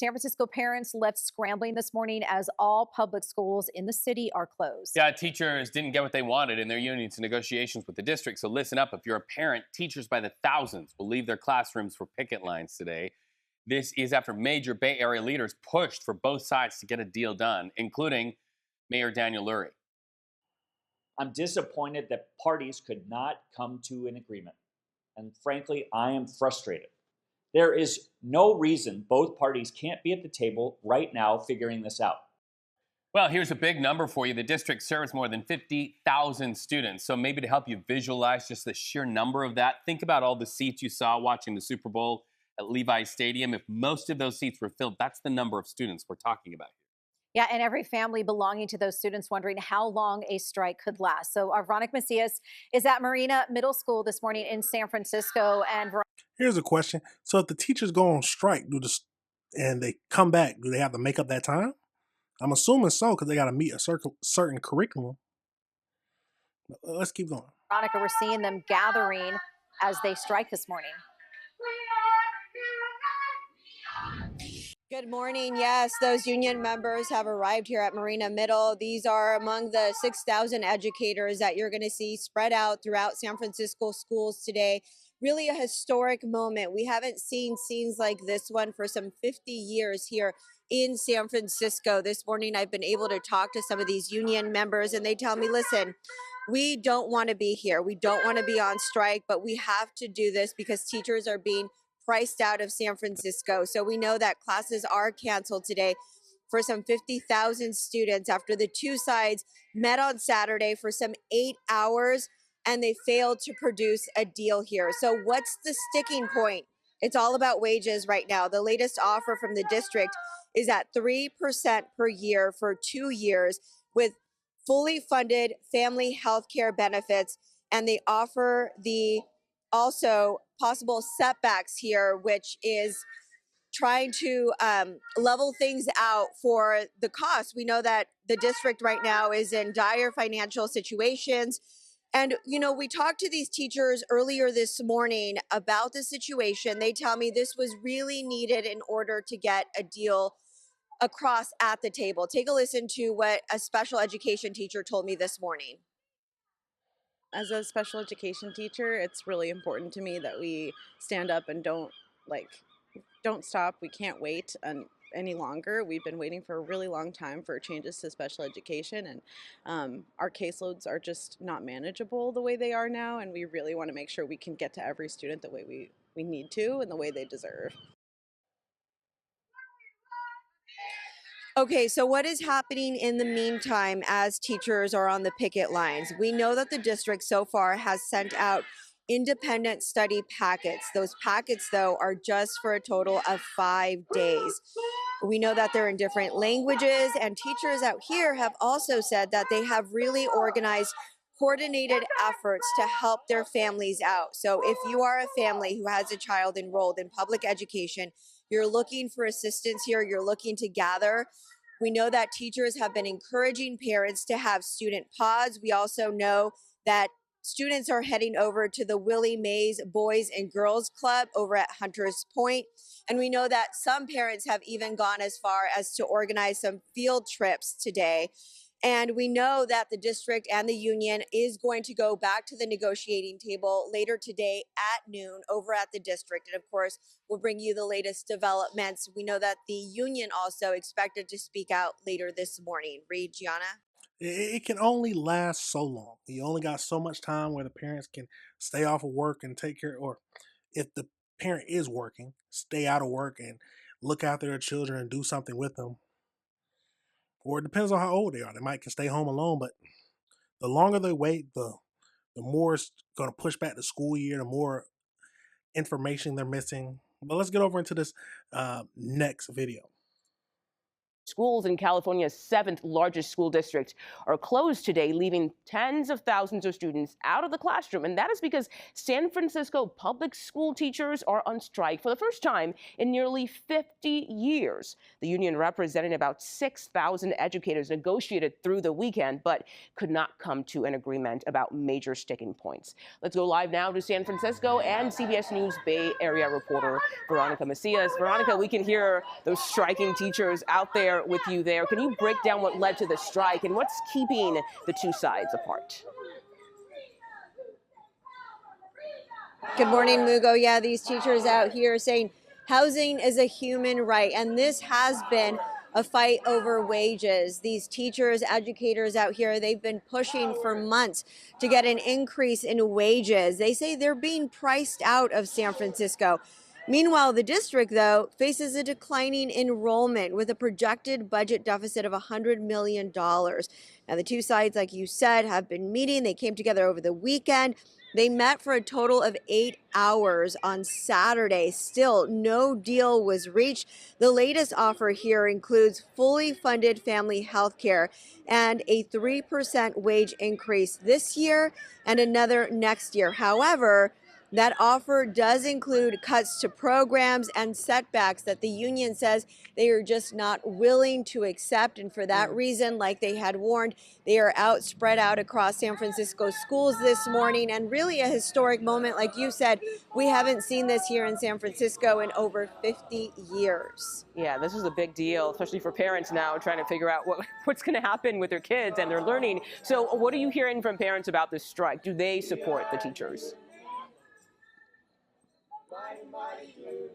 San Francisco parents left scrambling this morning as all public schools in the city are closed. Yeah, teachers didn't get what they wanted in their union's negotiations with the district. So listen up. If you're a parent, teachers by the thousands will leave their classrooms for picket lines today. This is after major Bay Area leaders pushed for both sides to get a deal done, including Mayor Daniel Lurie. I'm disappointed that parties could not come to an agreement. And frankly, I am frustrated. There is no reason both parties can't be at the table right now figuring this out. Well, here's a big number for you. The district serves more than 50,000 students. So maybe to help you visualize just the sheer number of that, think about all the seats you saw watching the Super Bowl at Levi's Stadium. If most of those seats were filled, that's the number of students we're talking about here. Yeah, and every family belonging to those students wondering how long a strike could last. So our Veronica Macias is at Marina Middle School this morning in San Francisco. And Here's a question. So if the teachers go on strike, and they come back, do they have to make up that time? I'm assuming so, because they got to meet a certain curriculum. Let's keep going. Veronica, we're seeing them gathering as they strike this morning. Good morning. Yes, those union members have arrived here at Marina Middle. These are among the 6,000 educators that you're going to see spread out throughout San Francisco schools today. Really a historic moment. We haven't seen scenes like this one for some 50 years here in San Francisco. This morning, I've been able to talk to some of these union members, and they tell me, listen, we don't want to be here. We don't want to be on strike, but we have to do this because teachers are being priced out of San Francisco. So we know that classes are canceled today for some 50,000 students after the two sides met on Saturday for some 8 hours and they failed to produce a deal here. So what's the sticking point? It's all about wages right now. The latest offer from the district is at 3% per year for 2 years with fully funded family health care benefits. And they offer the also possible setbacks here, which is trying to level things out for the cost. We know that the district right now is in dire financial situations. And, you know, we talked to these teachers earlier this morning about the situation. They tell me this was really needed in order to get a deal across at the table. Take a listen to what a special education teacher told me this morning. As a special education teacher, it's really important to me that we stand up and don't stop. We can't wait any longer. We've been waiting for a really long time for changes to special education, and our caseloads are just not manageable the way they are now, and we really want to make sure we can get to every student the way we need to and the way they deserve. Okay, so what is happening in the meantime as teachers are on the picket lines? We know that the district so far has sent out independent study packets. Those packets, though, are just for a total of 5 days. We know that they're in different languages, and teachers out here have also said that they have really organized coordinated efforts to help their families out. So if you are a family who has a child enrolled in public education, you're looking for assistance here, you're looking to gather. We know that teachers have been encouraging parents to have student pods. We also know that students are heading over to the Willie Mays Boys and Girls Club over at Hunters Point. And we know that some parents have even gone as far as to organize some field trips today. And we know that the district and the union is going to go back to the negotiating table later today at noon over at the district. And of course, we'll bring you the latest developments. We know that the union also expected to speak out later this morning. Reed, Gianna? It can only last so long. You only got so much time where the parents can stay off of work and take care, or if the parent is working, stay out of work and look after their children and do something with them. Or it depends on how old they are. They might can stay home alone, but the longer they wait, the more it's going to push back the school year, the more information they're missing. But let's get over into this next video. Schools in California's 7th largest school district are closed today, leaving tens of thousands of students out of the classroom. And that is because San Francisco public school teachers are on strike for the first time in nearly 50 years. The union, representing about 6,000 educators, negotiated through the weekend, but could not come to an agreement about major sticking points. Let's go live now to San Francisco and CBS News Bay Area reporter Veronica Macias. Veronica, we can hear those striking teachers out there with you there. Can you break down what led to the strike and what's keeping the two sides apart? Good morning, Mugo. Yeah, these teachers out here saying housing is a human right, and this has been a fight over wages. These teachers, educators out here, they've been pushing for months to get an increase in wages. They say they're being priced out of San Francisco. Meanwhile, the district, though, faces a declining enrollment with a projected budget deficit of $100 million. Now, the two sides, like you said, have been meeting. They came together over the weekend. They met for a total of 8 hours on Saturday. Still, no deal was reached. The latest offer here includes fully funded family health care and a 3% wage increase this year and another next year. However, that offer does include cuts to programs and setbacks that the union says they are just not willing to accept. And for that reason, like they had warned, they are spread out across San Francisco schools this morning. And really a historic moment, like you said, we haven't seen this here in San Francisco in over 50 years. Yeah, this is a big deal, especially for parents now trying to figure out what's going to happen with their kids and their learning. So what are you hearing from parents about this strike? Do they support the teachers?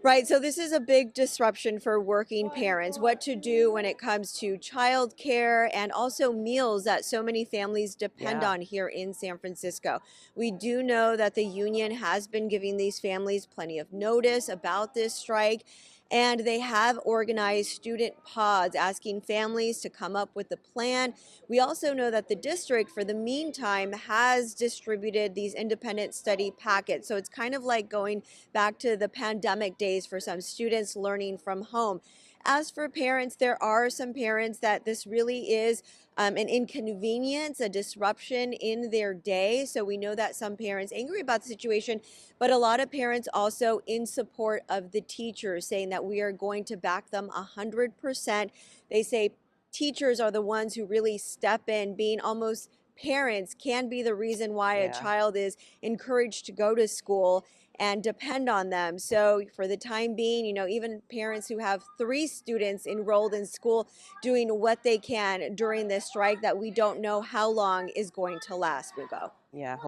Right, so this is a big disruption for working parents, what to do when it comes to childcare and also meals that so many families depend on here in San Francisco. We do know that the union has been giving these families plenty of notice about this strike, and they have organized student pods asking families to come up with a plan. We also know that the district, for the meantime, has distributed these independent study packets. So it's kind of like going back to the pandemic days for some students learning from home. As for parents, there are some parents that this really is an inconvenience, a disruption in their day. So we know that some parents angry about the situation, but a lot of parents also in support of the teachers, saying that we are going to back them 100%. They say teachers are the ones who really step in, being almost parents can be the reason why a child is encouraged to go to school and depend on them. So for the time being, even parents who have 3 students enrolled in school doing what they can during this strike that we don't know how long is going to last, Mugo. Yeah.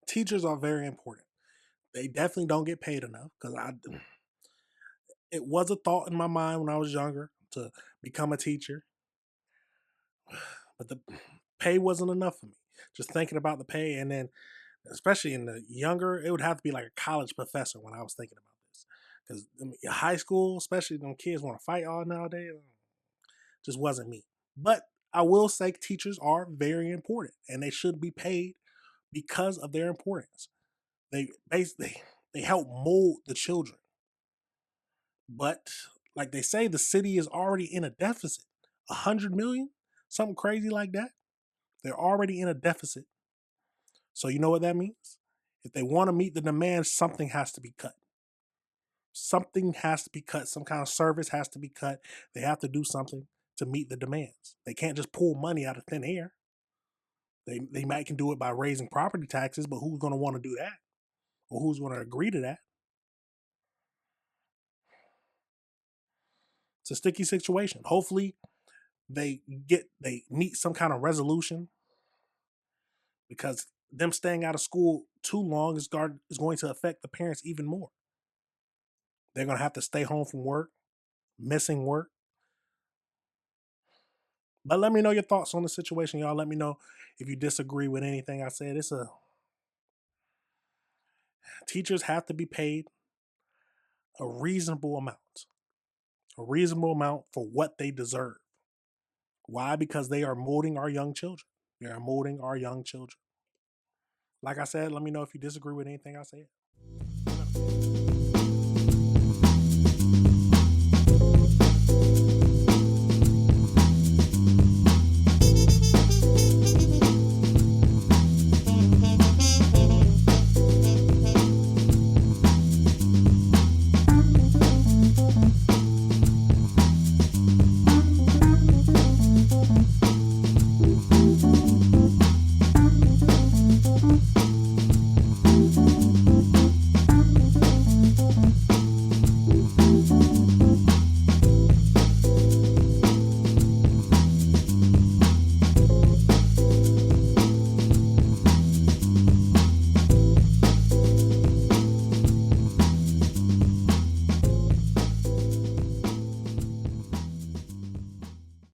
Teachers are very important. They definitely don't get paid enough because it was a thought in my mind when I was younger to become a teacher, but the pay wasn't enough for me. Just thinking about the pay, and then especially in the younger, it would have to be like a college professor when I was thinking about this. Because high school, especially when kids want to fight all nowadays, just wasn't me. But I will say teachers are very important, and they should be paid because of their importance. They help mold the children. But like they say, the city is already in a deficit. 100 million, something crazy like that. They're already in a deficit. So you know what that means? If they want to meet the demand, something has to be cut. Something has to be cut. Some kind of service has to be cut. They have to do something to meet the demands. They can't just pull money out of thin air. They might can do it by raising property taxes, but who's going to want to do that? Or who's going to agree to that? It's a sticky situation. Hopefully they meet some kind of resolution, because them staying out of school too long is going to affect the parents even more. They're going to have to stay home from work, missing work. But let me know your thoughts on the situation, y'all. Let me know if you disagree with anything I said. Teachers have to be paid a reasonable amount for what they deserve. Why? Because they are molding our young children. They are molding our young children. Like I said, let me know if you disagree with anything I said.